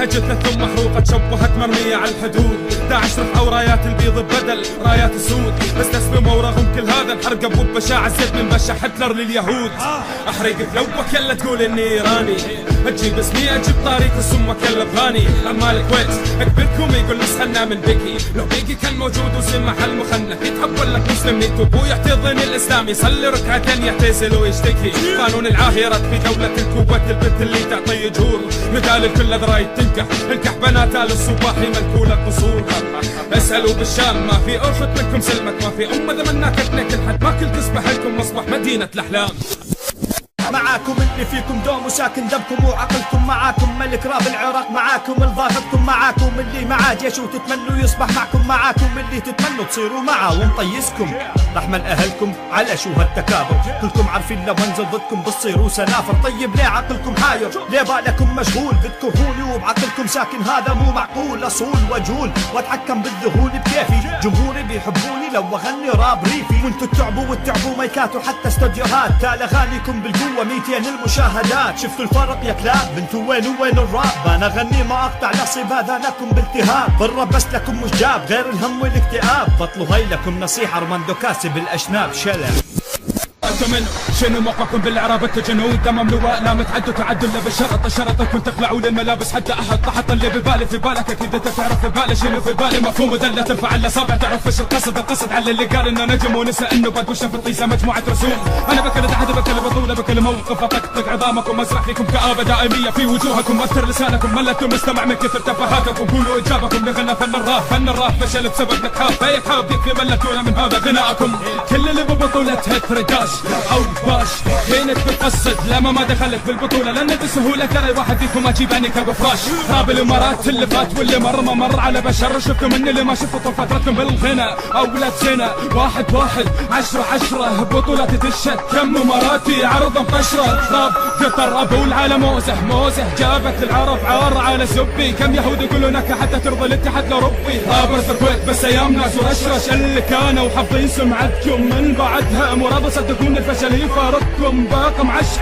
جثة ثم محروقة تشوهت مرمية على الحدود. داعش رفعوا رايات البيض بدل رايات السود، بس تسلموا ورغم كل هذا الحرق ابو بشاعة زيد من بشا حتلر لليهود. احرق ثلوك يلا تقول اني ايراني، اجيب اسمي اجيب طريق السمك يلا بغاني. عمال الكويت اكبركم يقول نسخنا من بيكي، لو بيكي كان موجود وسمح المخنث يتحول لك مسلم نيت ابوه يحتضن الاسلام يصلي ركعتين يعتزل ويشتكي. قانون العاهرات في دولة الكويت البنت اللي تعطي جهور، مثال الكل ذرايد تنكح انكح بناتها للصباحي ملكولة قصورها. اسألوا بالشام ما في ارشد منكم سلمت، ما في امة ذمناك اثنك الحد ما كل تصبح لكم مصبح مدينة الاحلام. معاكم اللي فيكم دوم وساكن دمكم وعقلكم، معاكم ملك راب العراق، معاكم الضاغطكم، معاكم اللي معاه جيش وتتمنوا يصبح معكم، معاكم اللي تتمنوا تصيروا معاه ونطيزكم. رحمن اهلكم على شو هالتكابر، كلكم عارفين لو هنزل ضدكم بتصيروا سنافر. طيب ليه عقلكم حاير؟ ليه بالكم مشغول بتكرهوني وبعقلكم ساكن؟ هذا مو معقول، اصول وجول واتحكم بالذهول بكيفي. جمهوري بيحبوني لو اغني راب ريفي، وانتو تتعبوا وتتعبوا مايكات وحتى استوديوهات، تال اغانيكم بالقوه 200 المشاهدات. شفتوا الفرق يا كلاب؟ انتو وين الراب؟ انا اغني ما اقطع نصيب اذانكم بالتهاب، بالراب بس لكم مش جاب غير الهم والاكتئاب. بطلوا هاي لكم نصيحه ارماندو كاسب الاشناب شلل. انتم من شنو موقعكم بالاعراب؟ التجنود تمام لواء لا متعدوا تعدوا الا بالشرط، شرطكم تخلعوا للملابس حتى احط اللي ببالي في بالك اكيد انت تعرف في بالي شنو في بالي. مفهوم دله ترفع الاصابع تعرف ايش القصد على اللي قال انه نجم ونسى انه بعد وش في الطيسه مجموعه رسوم. انا بكل تحدي بكل بطوله بكل موقف اطقطق عظامكم، ازرع فيكم كآبه دائميه في وجوهكم، اثر لسانكم ملتوا مستمع من كثر تفاهاتكم. قولوا اجابكم لغنى فن الراب فشل بسبب نكهات فيحاب يكفي ملتونا من هذا غناءكم. كل اللي ببطوله هترقاش او باش فينك بتقصد لما ما دخلت بالبطولة، لأن بسهولة ترى واحد فيكم أجيب عني كبفراش. راب الإمارات اللي فات واللي ما مر على بشر، شفتوا مني اللي ما شفتوا طول فترتكم بالغنى. أولاد سنة واحد 10 بطولات تشهد كم إماراتي عرض مقشرة. راب قطر أبو العالم موزه جابت العرب عار على سبي، كم يهود يقولونك حتى ترضى الاتحاد الأوروبي. رابرز الكويت بس أيام ناس ورشرش اللي كانوا حافظين سمعتكم من بعدها مرابصة تكون الفشل يفارقكم باقم عشق.